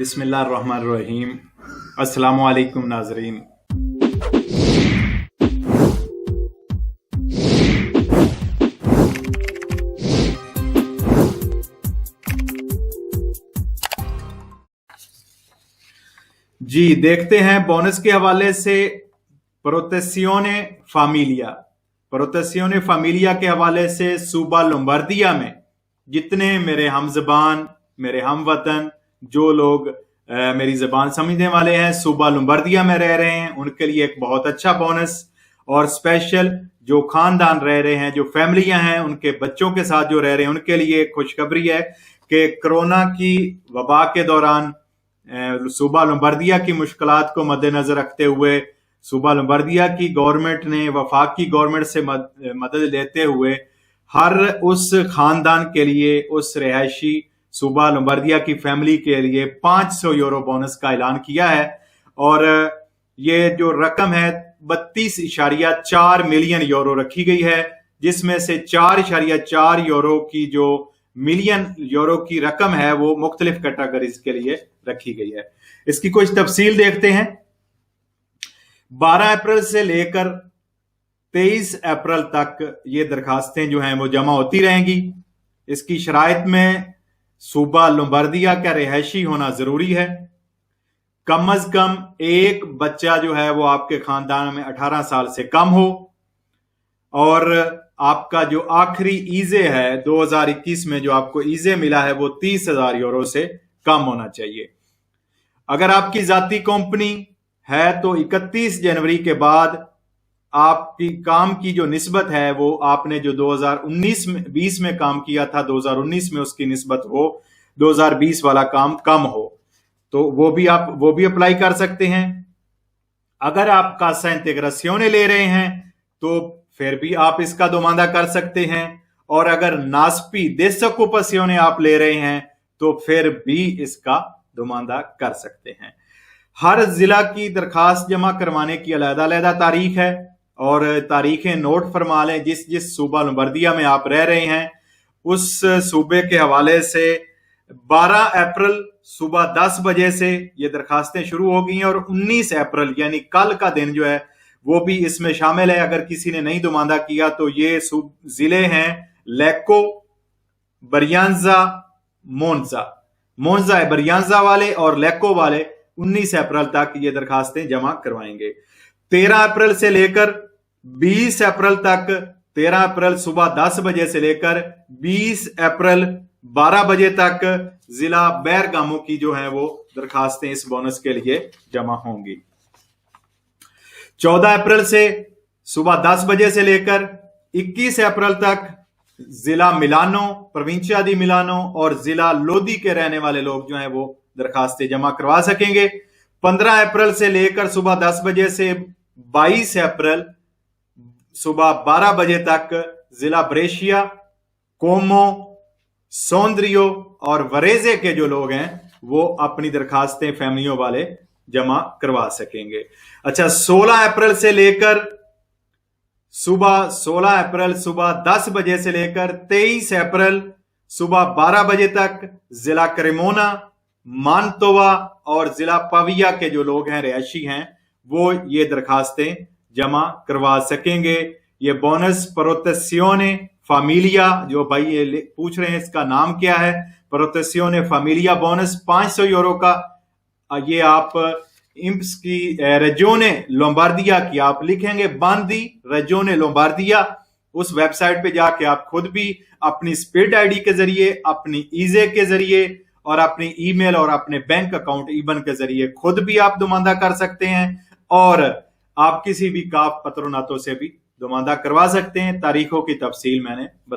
बिस्मिल्लाहिर्रहमानिर्रहीम। अस्सलामु अलैकुम नाज़रीन। जी, देखते हैं बोनस के हवाले से प्रोटेzione familia के हवाले से सूबा लोम्बार्दिया में जितने मेरे हमज़बान, मेरे हमवतन, जो लोग मेरी ज़बान समझने वाले हैं, सूबा लोम्बार्दिया में रह रहे हैं, उनके लिए एक बहुत अच्छा बोनस। और स्पेशल जो खानदान रह रहे हैं, जो फैमिलियां हैं, उनके बच्चों के साथ जो रह रहे हैं, उनके लिए खुशखबरी है कि कोरोना की वबा के दौरान सूबा लोम्बार्दिया की मुश्किलात को मद्देनजर रखते हुए सूबा लोम्बार्दिया की गवर्नमेंट ने वफाकी गवर्नमेंट से मदद लेते हुए हर उस खानदान के लिए, उस रिहायशी सूबा लोम्बार्दिया की फैमिली के लिए 500 यूरो बोनस का ऐलान किया है। और ये जो रकम है 32.4 मिलियन यूरो रखी गई है, जिसमें से 4.4 यूरो की जो मिलियन यूरो की रकम है वो मुख्तलिफ कैटेगरीज के लिए रखी गई है। इसकी कुछ तफसील देखते हैं। 12 अप्रैल से लेकर 23 अप्रैल तक ये दरखास्तें जो हैं वो जमा होती रहेंगी। इसकी शराइत में सूबा लोम्बार्दिया का रिहायशी होना जरूरी है। कम अज कम एक बच्चा जो है वो आपके खानदान में 18 साल से कम हो, और आपका जो आखिरी ईजे है 2021 में जो आपको ईजे मिला है वो 30,000 यूरो से कम होना चाहिए। अगर आपकी जाती कंपनी है तो 31 जनवरी के बाद आपकी काम की जो निस्बत है वो आपने जो 2019-20 में काम किया था, 2019 में उसकी निस्बत हो 2020 वाला काम कम हो, तो वो भी अप्लाई कर सकते हैं। अगर आप कासा इंटेग्रासियोने ले रहे हैं तो फिर भी आप इसका दोमादा कर सकते हैं, और अगर नास्पी डिसोक्यूपासियोने आप ले रहे हैं तो फिर भी इसका दोमादा कर सकते हैं। हर जिला की दरखास्त जमा करवाने की अलग-अलग तारीख है, और तारीखें नोट फरमा लें। जिस सूबा लोम्बार्दिया में आप रह रहे हैं उस सूबे के हवाले से 12 अप्रैल सुबह 10 बजे से ये दरखास्तें शुरू हो गई हैं, और 19 अप्रैल यानी कल का दिन जो है वो भी इसमें शामिल है। अगर किसी ने नहीं दोमादा किया तो ये जिले हैं लेको, बरियांजा, मोन्जा है बरियांजा वाले, और लेको वाले 19 अप्रैल तक ये दरखास्तें जमा करवाएंगे। 13 अप्रैल से लेकर 20 अप्रैल तक, 13 अप्रैल सुबह 10 बजे से लेकर 20 अप्रैल 12 बजे तक जिला बैरगामो की जो है वो दरखास्तें इस बोनस के लिए जमा होंगी। 14 अप्रैल से सुबह 10 बजे से लेकर 21 अप्रैल तक जिला मिलानो, प्रोविंशिया दी मिलानो और जिला लोदी के रहने वाले लोग जो हैं वो दरखास्तें जमा करवा सकेंगे। 15 अप्रैल से लेकर सुबह 10 बजे से 22 अप्रैल सुबह 12 बजे तक जिला ब्रेशिया, कोमो, सोंद्रियो और वरेजे के जो लोग हैं वो अपनी दरखास्तें फैमिलियों वाले जमा करवा सकेंगे। अच्छा, 16 अप्रैल से लेकर 16 अप्रैल सुबह 10 बजे से लेकर 23 अप्रैल सुबह 12 बजे तक जिला क्रेमोना, मांतोवा और जिला पाविया के जो लोग हैं, रिहायशी हैं, वो ये दरखास्तें जमा करवा सकेंगे। ये बोनस प्रोटेzione familia, जो भाई ये पूछ रहे हैं इसका नाम क्या है, प्रोटेzione familia बोनस 500 यूरो का। ये आप इंप्स की रेजियोने लोम्बार्दिया की आप लिखेंगे बांदी रेजियोने लोम्बार्दिया, उस वेबसाइट पे जाके आप खुद भी अपनी स्पिड आईडी के जरिए, अपनी ईजे के जरिए और अपनी ईमेल और अपने बैंक अकाउंट ईबन के जरिए खुद भी आप दोमादा कर सकते हैं, और आप किसी भी काफ पत्रोनातों से भी दोमादा करवा सकते हैं। तारीखों की तफसील मैंने बता